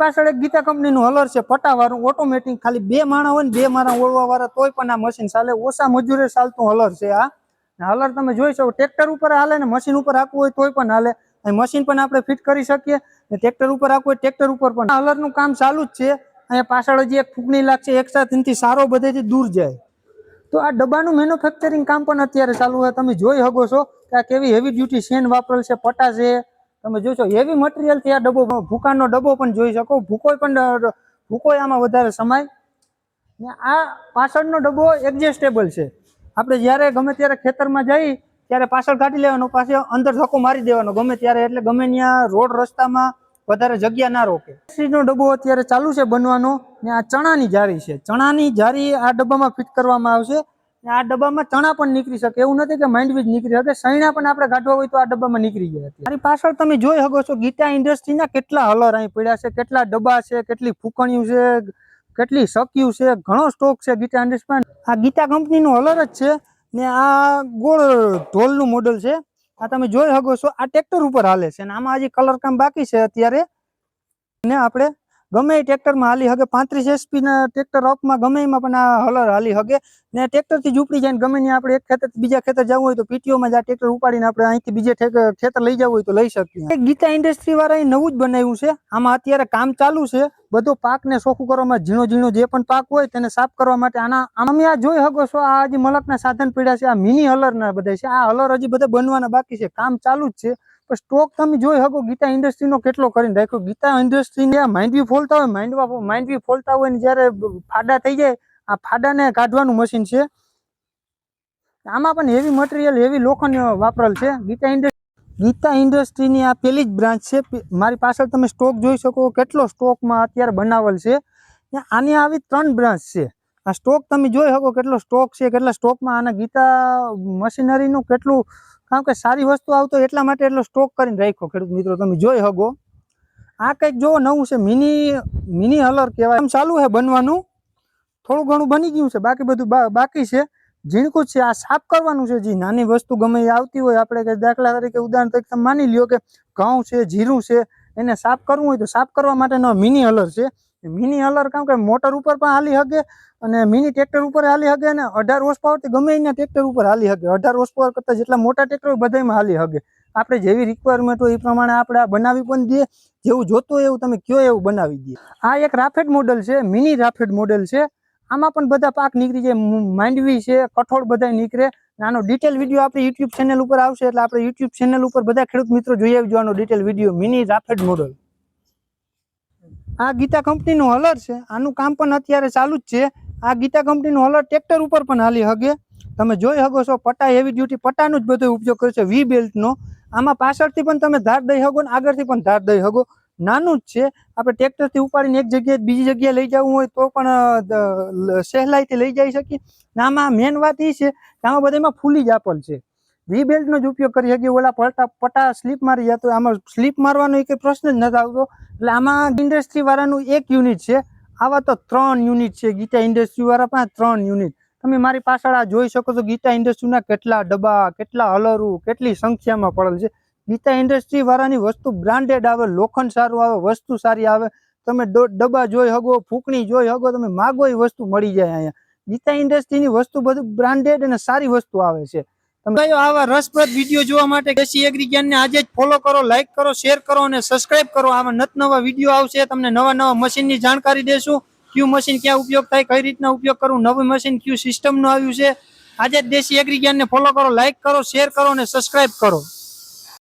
પાછળ એક ગીતા કંપનીનું હલર છે પટાવાળું ઓટોમેટિક, ખાલી 2 માણા હોય ને 2 માણા ઓળવા વાળા તોય પણ આ મશીન ચાલે, ઓછા મજૂરે ચાલતું હલર છે આ હલર. તમે જોઈ શકો ટ્રેક્ટર ઉપર હાલે ને મશીન ઉપર રાખવું હોય તોય પણ હાલે, મશીન પણ આપણે ફિટ કરી શકીએ ને ટ્રેક્ટર ઉપર રાખવું હોય ટ્રેક્ટર ઉપર પણ. હલરનું કામ ચાલુ જ છે. અહીંયા પાછળ હજી એક ફૂંકણી લાગશે, એક સાથે સારો બધેથી દૂર જાય. તો આ ડબ્બાનું મેન્યુફેક્ચરિંગ કામ પણ અત્યારે ચાલુ હોય. તમે જોઈ શકો છો કે આ કેવી હેવી ડ્યુટી શેન વાપરેલ છે, પટા છે. તમે જોશો હેવી મટીરિયલ થી આ ડબ્બો, ભૂકાનો ડબ્બો પણ જોઈ શકો, ભૂકો આમાં વધારે સમાય ને. આ પાછળનો ડબ્બો એડજસ્ટેબલ છે, આપણે જ્યારે ગમે ત્યારે ખેતરમાં જઈ ત્યારે પાછળ કાઢી લેવાનો, પાછળ અંદર ધક્કો મારી દેવાનો ગમે ત્યારે, એટલે ગમે ત્યાં રોડ રસ્તામાં વધારે જગ્યા ના રોકે. નો ડબ્બો અત્યારે ચાલુ છે બનવાનો ને. આ ચણાની જારી છે, ચણાની જારી આ ડબ્બામાં ફિટ કરવામાં આવશે ને. આ ડબ્બામાં ચણા પણ નીકળી શકે, એવું નથી કે માંડવી જ નીકળી શકે, સૈણા પણ આપણે કાઢવા હોય તો આ ડબ્બામાં નીકળી જાય. મારી પાછળ તમે જોઈ શકો છો ગીતા ઇન્ડસ્ટ્રીના કેટલા હલર અહીં પડ્યા છે, કેટલા ડબ્બા છે, કેટલી ફૂકણીઓ છે, કેટલી સક્યું છે, ઘણો સ્ટોક છે ગીતા ઇન્ડસ્ટ્રીમાં. આ ગીતા કંપનીનું હલર જ છે ને. આ ગોળ ઢોલનું મોડલ છે. આ તમે જોઈ શકો છો આ ટ્રેક્ટર ઉપર હાલે છે ને. આમાં હજી કલર કામ બાકી છે અત્યારે ને. આપણે ગમે એ ટ્રેક્ટરમાં હાલી હગે, 35 HP ના ટ્રેક્ટર અપમાં ગમે એમાં પણ આ હલર હાલી હગે ને. ટ્રેક્ટર થી ઝૂપડી જાય ગમે ત્યાં આપણે એક ખેતર બીજા ખેતર જવું હોય તો પીટીઓમાં જ આ ટ્રેક્ટર ઉપાડીને આપણે અહીંથી બીજે ખેતર લઈ જવું હોય તો લઈ શકીએ. ગીતા ઇન્ડસ્ટ્રી વાળા નવું જ બનાવ્યું છે. આમાં અત્યારે કામ ચાલુ છે, બધો પાકને ચોખ્ખું કરવામાં, ઝીણો ઝીણો જે પણ પાક હોય તેને સાફ કરવા માટે. આમાં આ જોઈ શકો છો આ હજી મલકના સાધન પડ્યા છે, આ મિની હલર ના બધા છે. આ હલર હજી બધા બનવાના બાકી છે, કામ ચાલુ જ છે. પણ સ્ટોક તમે જોઈ શકો ગીતા ઇન્ડસ્ટ્રીનો કેટલો કરીને રાખ્યો. ગીતા ઇન્ડસ્ટ્રીને માંડવી ફોલતા હોય, માંડવી ફોલતા હોય ને જ્યારે ફાડા થઈ જાય, આ ફાડાને કાઢવાનું મશીન છે. આમાં પણ હેવી મટીરિયલ, હેવી લોખંડ વાપરેલ છે. ગીતા ઇન્ડસ્ટ્રીની આ પેલી જ બ્રાન્ચ છે. મારી પાછળ તમે સ્ટોક જોઈ શકો કેટલો સ્ટોકમાં અત્યારે બનાવેલ છે. આની આવી 3 બ્રાન્ચ છે. આ સ્ટોક તમે જોઈ શકો કેટલો સ્ટોક છે, કેટલા સ્ટોકમાં. આના ગીતા મશીનરીનું કેટલું, કારણ કે સારી વસ્તુ આવતો એટલા માટે એટલો સ્ટોક કરીને રાખ્યો ખેડૂત મિત્રો. તમે જોઈ શકો આ કંઈક જોવો નવું છે, મિની હલર કહેવાય. આમ ચાલુ છે બનવાનું, થોડું ઘણું બની ગયું છે, બાકી બધું બાકી છે, ઝીણકું જ છે. આ સાફ કરવાનું છે. જે નાની વસ્તુ ગમે એ આવતી હોય, આપણે કે દાખલા તરીકે ઉદાહરણ તરીકે તમે માની લ્યો કે ઘઉં છે, જીરું છે, એને સાફ કરવું હોય તો સાફ કરવા માટેનો મિની હલર છે. મિની હલર કારણ કે મોટર ઉપર પણ હાલી શકે અને મિની ટ્રેક્ટર ઉપર હાલી શકે અને 18 હોર્સ પાવર થી ગમે એના ટ્રેક્ટર ઉપર હાલી શકે. 18 હોર્સ પાવર કરતા જેટલા મોટા ટ્રેક્ટર હોય બધામાં હાલી શકે. આપણે જેવી રિક્વાયરમેન્ટ હોય એ પ્રમાણે આપણે આ બનાવી પણ દઈએ, જેવું જોતું હોય એવું તમે કયો એવું બનાવી દઈએ. આ એક રાફેડ મોડેલ છે, મિની રાફેડ મોડેલ છે. આમાં પણ બધા પાક નીકળી જાય, માંડવી છે, કઠોળ બધા નીકળે. આનો ડિટેલ વિડીયો આપણી યુટ્યુબ ચેનલ ઉપર આવશે, એટલે આપણે યુટ્યુબ ચેનલ ઉપર બધા ખેડૂત મિત્રો જોઈ આવજો આનો ડિટેલ વિડીયો, મિની રાફેડ મોડેલ. આ ગીતા કંપનીનું હલર છે, આનું કામ પણ અત્યારે ચાલુ જ છે. આ ગીતા કંપનીનું હલર ટ્રેક્ટર ઉપર પણ હાલી હગે. તમે જોઈ શકો છો પટા હેવી ડ્યુટી પટાનો જ બધો ઉપયોગ કર્યો છે, વી બેલ્ટનો. આમાં પાછળથી પણ તમે ધાર દઈ શકો ને આગળથી પણ ધાર દઈ શકો. નાનું જ છે, આપણે ટ્રેક્ટરથી ઉપાડીને એક જગ્યાએ બીજી જગ્યાએ લઈ જવું હોય તો પણ સહેલાઈથી લઈ જઈ શકીએ. આમાં મેન વાત એ છે કે આમાં બધામાં ફૂલી જ આપેલ છે. વી બેલ્ટનો જ ઉપયોગ કરી શકીએ. ઓલા પટા સ્લીપ મારી જતો, આમાં સ્લીપ મારવાનો એક પ્રશ્ન જ નથી આવતો. એટલે આમાં ઇન્ડસ્ટ્રી વાળાનું 1 યુનિટ છે. આવા તો 3 યુનિટ છે ગીતા ઇન્ડસ્ટ્રી વાળા પાસે, 3 યુનિટ. તમે મારી પાછળ આ જોઈ શકો છો ગીતા ઇન્ડસ્ટ્રીના કેટલા ડબ્બા, કેટલા હલરું, કેટલી સંખ્યામાં પડેલ છે. ગીતા ઇન્ડસ્ટ્રી વાળાની વસ્તુ બ્રાન્ડેડ આવે, લોખંડ સારું આવે, વસ્તુ સારી આવે. તમે ડબ્બા જોઈ શકો, ફૂકણી જોઈ શકો, તમે માગો એ વસ્તુ મળી જાય અહીંયા. ગીતા ઇન્ડસ્ટ્રીની વસ્તુ બધું બ્રાન્ડેડ અને સારી વસ્તુ આવે છે. તમે આવા રસપ્રદ વિડીયો જોવા માટે દેશી એગ્રી જ્ઞાનને આજે જ ફોલો કરો, લાઈક કરો, શેર કરો અને સબસ્ક્રાઇબ કરો. આમાં નવા વિડીયો આવશે, તમને નવા મશીનની જાણકારી દેશું. કયું મશીન ક્યાં ઉપયોગ થાય, કઈ રીતના ઉપયોગ કરવું, નવું મશીન કયું સિસ્ટમનું આવ્યું છે. આજે જ દેશી એગ્રી જ્ઞાનને ફોલો કરો, લાઈક કરો, શેર કરો અને સબસ્ક્રાઇબ કરો.